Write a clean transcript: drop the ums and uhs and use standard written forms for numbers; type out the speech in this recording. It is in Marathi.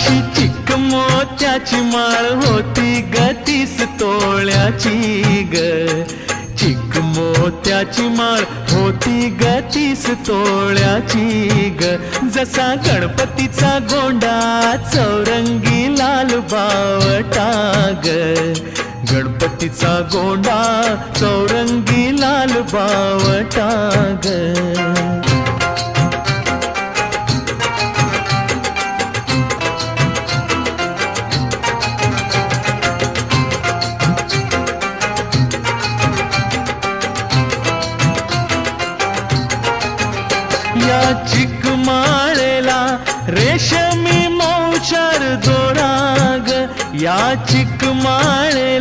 अशी चिक मोत्याची माळ होती ग 30 तोळ्याची ग. चिक मोत्याची माळ होती ग 30 तोळ्याची ग. जसा गणपतीचा गोंडा चौरंगी लाल बावटा ग. गणपतीचा गोंडा चौरंगी लाल बावटा ग. या चिक माळेला रेशमी मौचार दोरा ग. या चिक माळेला